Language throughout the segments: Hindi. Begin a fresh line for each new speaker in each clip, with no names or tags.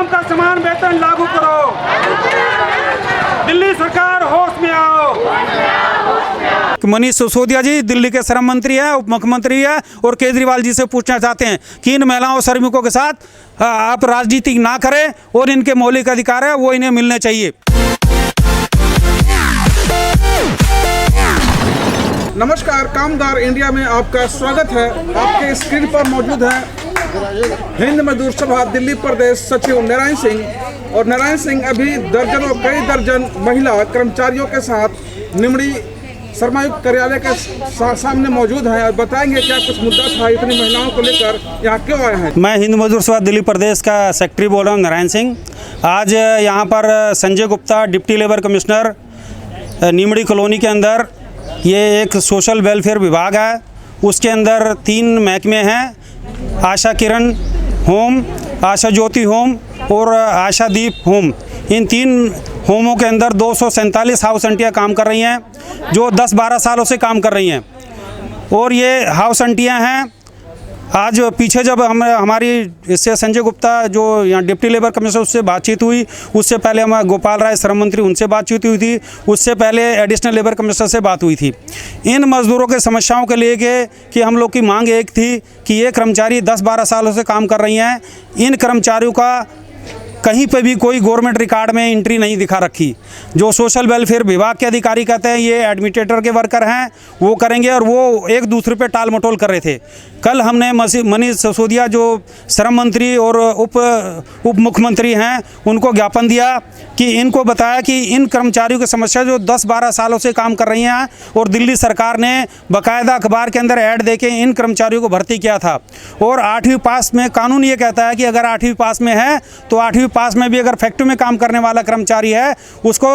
काम का समान वेतन लागू करो। दिल्ली सरकार होश में आओ।
मनीष सिसोदिया जी दिल्ली के श्रम मंत्री हैं, उप मुख्यमंत्री हैं और केजरीवाल जी से पूछना चाहते हैं कि इन महिलाओं श्रमिकों के साथ आप राजनीति ना करें और इनके मौलिक अधिकार है वो इन्हें मिलने चाहिए।
नमस्कार, कामगार इंडिया में आपका स्वागत है। आपके स्क्रीन पर मौजूद है हिंद मजदूर सभा दिल्ली प्रदेश सचिव नारायण सिंह। और नारायण सिंह अभी कई दर्जन महिला कर्मचारियों के साथ निमड़ी श्रमायुक्त कार्यालय के सामने मौजूद हैं और बताएंगे क्या कुछ मुद्दा था, इतनी महिलाओं को लेकर यहाँ क्यों आए हैं।
मैं हिंद मजदूर सभा दिल्ली प्रदेश का सेक्रेटरी बोल रहा हूँ, नारायण सिंह। आज यहाँ पर Sanjay Gupta deputy labour commissioner Nimri colony के अंदर ये एक सोशल वेलफेयर विभाग है, उसके अंदर 3 महकमे हैं, आशा किरण होम, आशा ज्योति होम और आशा दीप होम। इन 3 होमों के अंदर 247 हाउस आंटियाँ काम कर रही हैं जो 10-12 सालों से काम कर रही हैं। और ये हाउस आंटियाँ हैं, आज पीछे जब हमारी इससे संजय गुप्ता जो यहाँ डिप्टी लेबर कमिश्नर उससे बातचीत हुई, उससे पहले हम गोपाल राय श्रम मंत्री उनसे बातचीत हुई थी, उससे पहले एडिशनल लेबर कमिश्नर से बात हुई थी। इन मज़दूरों के समस्याओं के लेके कि हम लोग की मांग एक थी कि ये कर्मचारी 10-12 सालों से काम कर रही हैं, इन कर्मचारियों का कहीं पे भी कोई गवर्नमेंट रिकॉर्ड में एंट्री नहीं दिखा रखी। जो सोशल वेलफेयर विभाग के अधिकारी कहते हैं ये एडमिनिस्ट्रेटर के वर्कर हैं, वो करेंगे, और वो एक दूसरे पे टाल मटोल कर रहे थे। कल हमने मनीष सिसोदिया जो श्रम मंत्री और उप मुख्यमंत्री हैं उनको ज्ञापन दिया कि इनको बताया कि इन कर्मचारियों की समस्या जो 10-12 सालों से काम कर रही हैं और दिल्ली सरकार ने बाकायदा अखबार के अंदर ऐड देके इन कर्मचारियों को भर्ती किया था। और 8वीं पास में कानून ये कहता है कि अगर 8वीं पास में है तो 8वीं पास में भी अगर फैक्ट्री में काम करने वाला कर्मचारी है उसको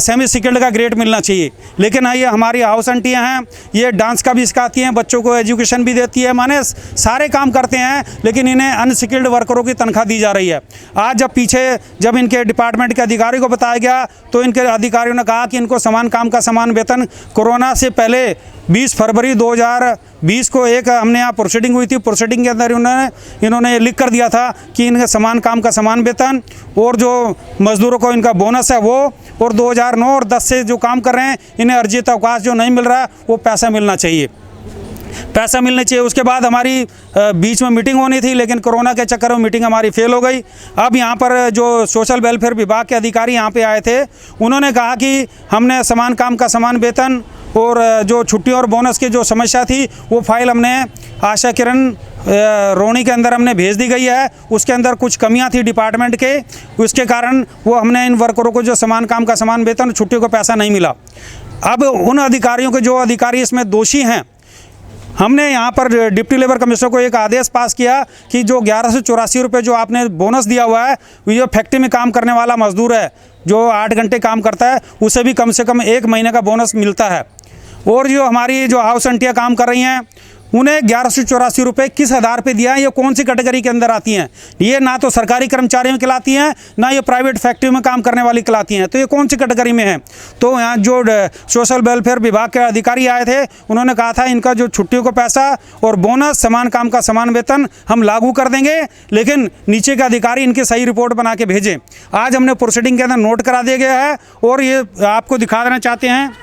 सेमी स्किल्ड का ग्रेड मिलना चाहिए। लेकिन ये हमारी हाउस आंटियाँ हैं, ये डांस का भी सिखाती हैं, बच्चों को एजुकेशन भी देती है, माने सारे काम करते हैं, लेकिन इन्हें अनस्किल्ड वर्करों की तनख्वाह दी जा रही है। आज जब इनके डिपार्टमेंट के अधिकारी को बताया गया तो इनके अधिकारियों ने कहा कि इनको समान काम का समान वेतन, कोरोना से पहले 20 फरवरी 2020 को एक हमने यहाँ प्रोसीडिंग हुई थी, प्रोसीडिंग के अंदर इन्होंने लिख कर दिया था कि इनके समान काम का समान वेतन और जो मजदूरों को इनका बोनस है वो, और 2009 और 10 से जो काम कर रहे हैं इन्हें अर्जित अवकाश जो नहीं मिल रहा है वो पैसा मिलना चाहिए। उसके बाद हमारी बीच में मीटिंग होनी थी, लेकिन कोरोना के चक्कर में मीटिंग हमारी फेल हो गई। अब यहाँ पर जो सोशल वेलफेयर विभाग के अधिकारी यहाँ पे आए थे उन्होंने कहा कि हमने समान काम का समान वेतन और जो छुट्टियों और बोनस की जो समस्या थी वो फाइल हमने आशा किरण रोणी के अंदर हमने भेज दी गई है। उसके अंदर कुछ कमियां थी डिपार्टमेंट के, उसके कारण वो हमने इन वर्करों को जो समान काम का समान वेतन, छुट्टियों को पैसा नहीं मिला। अब उन अधिकारियों के जो अधिकारी इसमें दोषी हैं, हमने यहाँ पर डिप्टी लेबर कमिश्नर को एक आदेश पास किया कि जो 1184 रुपये जो आपने बोनस दिया हुआ है, वो जो फैक्ट्री में काम करने वाला मजदूर है जो 8 घंटे काम करता है उसे भी कम से कम 1 महीने का बोनस मिलता है। और जो हमारी जो हाउस आंटियाँ काम कर रही हैं उन्हें 1184 रुपये किस आधार पे दिया है, ये कौन सी कैटेगरी के अंदर आती हैं? ये ना तो सरकारी कर्मचारियों में कहलाती हैं, ना ये प्राइवेट फैक्ट्री में काम करने वाली कहलाती हैं, तो ये कौन सी कैटेगरी में है? तो यहाँ जो सोशल वेलफेयर विभाग के अधिकारी आए थे उन्होंने कहा था इनका जो छुट्टियों को पैसा और बोनस, समान काम का समान वेतन हम लागू कर देंगे, लेकिन नीचे के अधिकारी इनकी सही रिपोर्ट बना के भेजें। आज हमने प्रोसीडिंग के अंदर नोट करा दिया गया है और ये आपको दिखा देना चाहते हैं,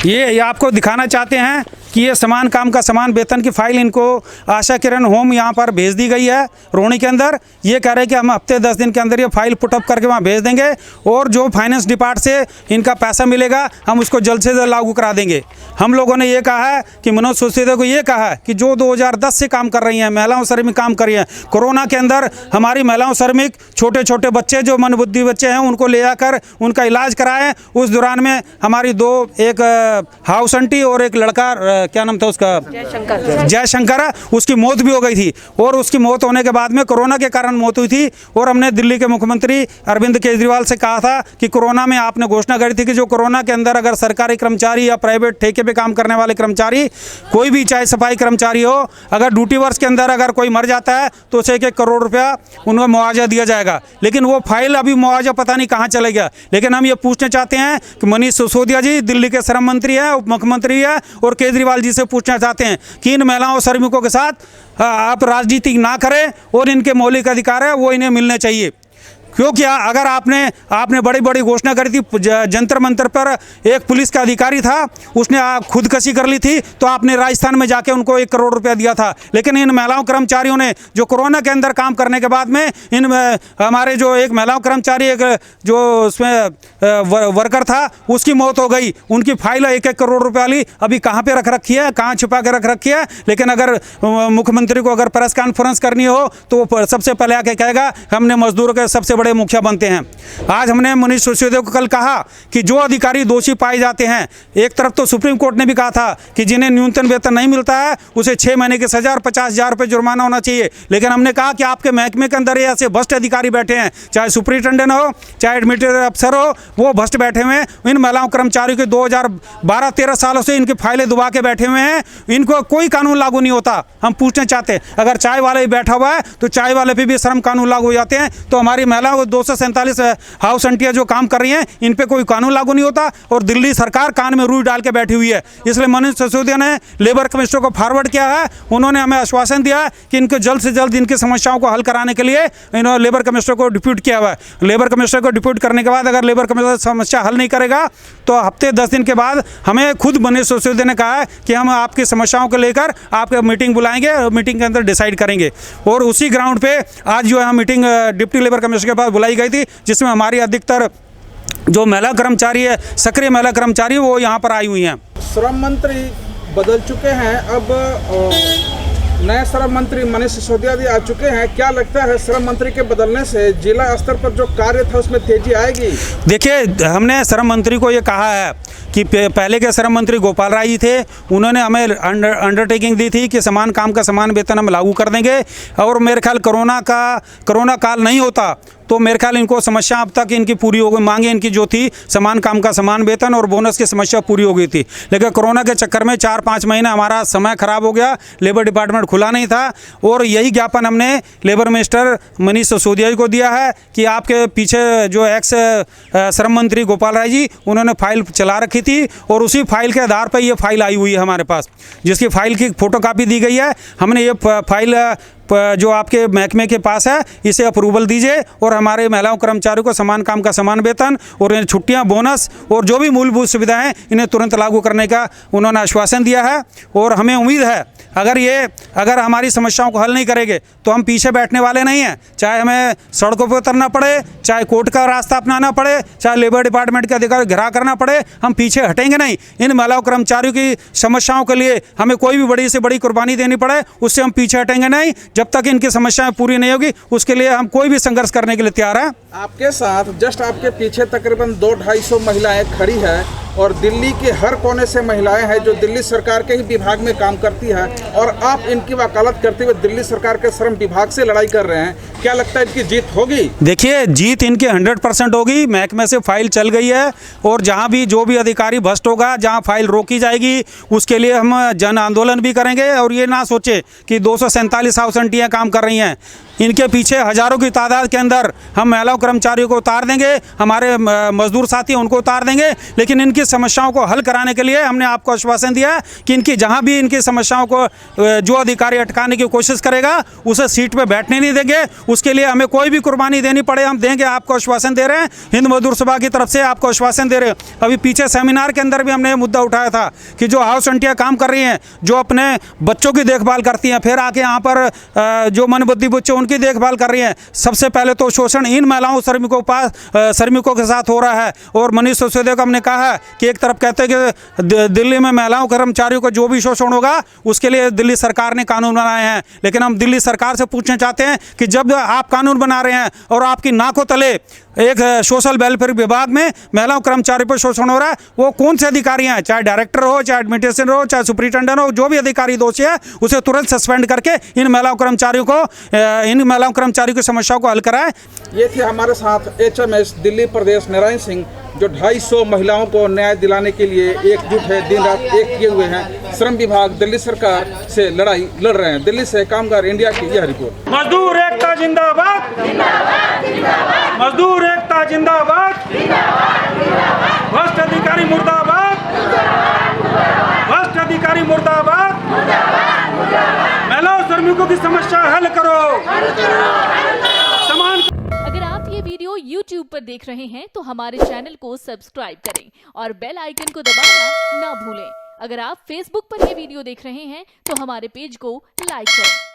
ये आपको दिखाना चाहते हैं कि ये समान काम का समान वेतन की फाइल इनको आशा किरण होम यहाँ पर भेज दी गई है रोणी के अंदर। ये कह रहे हैं कि हम हफ्ते 10 दिन के अंदर ये फाइल पुटअप करके वहाँ भेज देंगे और जो फाइनेंस डिपार्ट से इनका पैसा मिलेगा हम उसको जल्द से जल्द लागू करा देंगे। हम लोगों ने ये कहा है कि मनोज सिसोदिया को ये कहा है कि जो 2010 से काम कर रही हैं, महिलाओं श्रमिक काम कर रही हैं, कोरोना के अंदर हमारी महिलाओं श्रमिक छोटे छोटे बच्चे जो मंदबुद्धि बच्चे हैं उनको ले जाकर उनका इलाज कराएं। उस दौरान में हमारी एक हाउस आंटी और एक लड़का, क्या नाम था उसका, जयशंकर, उसकी मौत भी हो गई थी। और उसकी मौत होने के बाद में कोरोना के कारण मौत हुई थी। और हमने दिल्ली के मुख्यमंत्री अरविंद केजरीवाल से कहा था कि कोरोना में आपने घोषणा करी थी कि जो कोरोना के अंदर अगर सरकारी कर्मचारी या प्राइवेट ठेके पे काम करने वाले कर्मचारी, कोई भी चाहे सफाई कर्मचारी हो, अगर ड्यूटी वर्ष के अंदर अगर कोई मर जाता है तो उसे 1 करोड़ रुपया उनको मुआवजा दिया जाएगा। लेकिन वो फाइल अभी मुआवजा पता नहीं कहाँ चले गया। लेकिन हम ये पूछना चाहते हैं कि मनीष सिसोदिया जी दिल्ली के श्रम मंत्री हैं, उप मुख्यमंत्री हैं और केजरीवाल केजरीवाल जी से पूछना चाहते हैं कि इन महिलाओं श्रमिकों के साथ आप राजनीति ना करें और इनके मौलिक अधिकार है वो इन्हें मिलने चाहिए। क्योंकि अगर आपने बड़ी बड़ी घोषणा करी थी, जंतर मंतर पर एक पुलिस का अधिकारी था, उसने खुदकशी कर ली थी, तो आपने राजस्थान में जाके उनको 1 करोड़ रुपया दिया था। लेकिन इन महिलाओं कर्मचारियों ने जो कोरोना के अंदर काम करने के बाद में इन हमारे जो एक महिलाओं कर्मचारी एक जो उसमें वर्कर था उसकी मौत हो गई, उनकी फाइल 1-1 करोड़ रुपये वाली अभी कहाँ पे रख रखी है, कहाँ छुपा के रख रखी है। लेकिन अगर मुख्यमंत्री को अगर प्रेस कॉन्फ्रेंस करनी हो तो वो सबसे पहले आके कहेगा हमने मजदूरों के सबसे बड़े मुखिया बनते हैं। आज हमने मनीष सिसोदिया को कल कहा कि जो अधिकारी दोषी पाए जाते हैं, एक तरफ तो सुप्रीम कोर्ट ने भी कहा था कि जिन्हें न्यूनतम वेतन नहीं मिलता है उसे 6 महीने की सजा और 50,000 रुपये जुर्माना होना चाहिए। लेकिन हमने कहा कि आपके महकमे के अंदर ऐसे भ्रष्ट अधिकारी बैठे हैं, चाहे सुपरिटेंडेंट हो चाहे एडमिनिस्ट्रेटिव अफसर हो, वो भ्रष्ट बैठे हुए हैं। इन महिलाओं कर्मचारियों के 2012-13 सालों से इनकी फाइलें दुबा के बैठे हुए हैं, इनको कोई कानून लागू नहीं होता। हम पूछना चाहते हैं अगर चाय वाला ही बैठा हुआ है तो चाय वाले पे भी श्रम कानून लागू हो जाते हैं, तो हमारी महिलाओं 247 हाउस आंटियां जो काम कर रही हैं इन पे कोई कानून लागू नहीं होता और दिल्ली सरकार कान में रुई डाल के बैठी हुई है। इसलिए मनीष सिसोदिया ने लेबर कमिश्नर को फॉरवर्ड किया है, उन्होंने हमें आश्वासन दिया कि इनको जल्द से जल्द इनकी समस्याओं को हल कराने के लिए इन्होंने लेबर कमिश्नर को डिप्यूट किया हुआ है। लेबर कमिश्नर को डिप्यूट करने के बाद अगर लेबर कमिश्नर समस्या हल नहीं करेगा तो हफ्ते 10 दिन के बाद हमें खुद मनीष सिसोदिया ने कहा है कि हम आपकी समस्याओं को लेकर आपके मीटिंग बुलाएंगे और मीटिंग के अंदर डिसाइड करेंगे। और उसी ग्राउंड पे आज जो है मीटिंग डिप्टी लेबर कमिश्नर के पास बुलाई गई थी, जिसमें हमारी अधिकतर जो महिला कर्मचारी है, सक्रिय महिला कर्मचारी, वो यहाँ पर आई हुई हैं।
श्रम मंत्री बदल चुके हैं, अब नए श्रम मंत्री मनीष सिसोदिया जी आ चुके हैं। क्या लगता है श्रम मंत्री के बदलने से जिला स्तर पर जो कार्य था उसमें तेजी आएगी?
देखिए, हमने श्रम मंत्री को ये कहा है कि पहले के श्रम मंत्री गोपाल राय जी थे, उन्होंने हमें अंडरटेकिंग दी थी कि समान काम का समान वेतन हम लागू कर देंगे। और मेरे ख्याल कोरोना काल नहीं होता तो मेरे ख्याल इनको समस्या अब तक इनकी पूरी हो गई, मांगे इनकी जो थी समान काम का समान वेतन और बोनस की समस्या पूरी हो गई थी। लेकिन कोरोना के चक्कर में 4-5 महीना हमारा समय खराब हो गया, लेबर डिपार्टमेंट खुला नहीं था और यही ज्ञापन हमने लेबर मिनिस्टर मनीष सिसोदिया जी को दिया है कि आपके पीछे जो एक्स श्रम मंत्री गोपाल राय जी, उन्होंने फाइल चला रखी थी और उसी फाइल के आधार पर ये फाइल आई हुई है हमारे पास, जिसकी फाइल की फोटोकॉपी दी गई है। हमने ये फाइल जो आपके महकमे के पास है इसे अप्रूवल दीजिए और हमारे महिलाओं कर्मचारियों को समान काम का समान वेतन और इन्हें छुट्टियां, बोनस और जो भी मूलभूत सुविधाएं इन्हें तुरंत लागू करने का उन्होंने आश्वासन दिया है। और हमें उम्मीद है अगर हमारी समस्याओं को हल नहीं करेंगे तो हम पीछे बैठने वाले नहीं हैं। चाहे हमें सड़कों पर उतरना पड़े, चाहे कोर्ट का रास्ता अपनाना पड़े, चाहे लेबर डिपार्टमेंट के अधिकारी घिरा करना पड़े, हम पीछे हटेंगे नहीं। इन महिलाओं कर्मचारियों की समस्याओं के लिए हमें कोई भी बड़ी से बड़ी कुर्बानी देनी पड़े, उससे हम पीछे हटेंगे नहीं। जब तक इनकी समस्याएं पूरी नहीं होगी उसके लिए हम कोई भी संघर्ष करने के लिए तैयार हैं।
आपके साथ जस्ट आपके पीछे तकरीबन 200-250 महिलाएं खड़ी है और दिल्ली के हर कोने से महिलाएं हैं जो दिल्ली सरकार के ही विभाग में काम करती है और आप इनकी वकालत करते हुए दिल्ली सरकार के श्रम विभाग से लड़ाई कर रहे हैं। क्या लगता है इनकी जीत होगी?
देखिए, जीत इनकी 100% होगी। महकमे से फाइल चल गई है और जहां भी जो भी अधिकारी भ्रष्ट होगा, जहां फाइल रोकी जाएगी, उसके लिए हम जन आंदोलन भी करेंगे। और ये ना सोचे कि 247 हाउस आंटियां काम कर रही हैं, इनके पीछे हजारों की तादाद के अंदर हम महिलाओं कर्मचारियों को उतार देंगे, हमारे मजदूर साथी उनको उतार देंगे। लेकिन इनकी समस्याओं को हल कराने के लिए हमने आपको आश्वासन दिया है कि इनकी जहां भी इनकी समस्याओं को जो अधिकारी अटकाने की कोशिश करेगा उसे सीट पे बैठने नहीं देंगे। उसके लिए हमें कोई भी कुर्बानी देनी पड़े हम देंगे, आपको आश्वासन दे रहे हैं। हिंद मजदूर सभा की तरफ से आपको आश्वासन दे रहे हैं। अभी पीछे सेमिनार के अंदर भी हमने ये मुद्दा उठाया था कि जो हाउस आंटियां काम कर रही हैं, जो अपने बच्चों की देखभाल करती हैं, फिर आके यहाँ पर जो मनबुद्धि बच्चे उनकी देखभाल कर रही हैं, सबसे पहले तो शोषण इन महिलाओं श्रमिकों के साथ हो रहा है। और मनीष सिसोदिया को हमने कहा है कि एक तरफ कहते हैं कि दिल्ली में महिलाओं कर्मचारियों को जो भी शोषण होगा उसके लिए दिल्ली सरकार ने कानून बनाए हैं। लेकिन हम दिल्ली सरकार से पूछना चाहते हैं कि जब आप कानून बना रहे हैं और आपकी नाकों तले एक सोशल वेलफेयर विभाग में महिलाओं कर्मचारियों पर शोषण हो रहा है, वो कौन से अधिकारी हैं, चाहे डायरेक्टर हो, चाहे एडमिनिस्ट्रेशन हो, चाहे सुपरिटेंडेंट हो, जो भी अधिकारी दोषी है उसे तुरंत सस्पेंड करके इन महिलाओं कर्मचारियों की समस्याओं को हल कराएं।
ये थे हमारे साथ HMS दिल्ली प्रदेश नारायण सिंह, जो 250 महिलाओं को न्याय दिलाने के लिए एकजुट है, दिन रात एक किए हुए हैं। श्रम विभाग दिल्ली सरकार से लड़ाई लड़ रहे हैं। दिल्ली से कामगार इंडिया की यह रिपोर्ट।
मजदूर एकता जिंदाबाद, मजदूर एकता जिंदाबाद, भ्रष्ट अधिकारी मुर्दाबाद, भ्रष्ट अधिकारी कर्मचारी मुर्दाबाद, महिलाओं श्रमिकों की समस्या हल करो। समान
अगर आप ये वीडियो YouTube पर देख रहे हैं तो हमारे चैनल को सब्सक्राइब करें और बेल आइकन को दबाना ना भूलें। अगर आप Facebook पर ये वीडियो देख रहे हैं तो हमारे पेज को लाइक करें।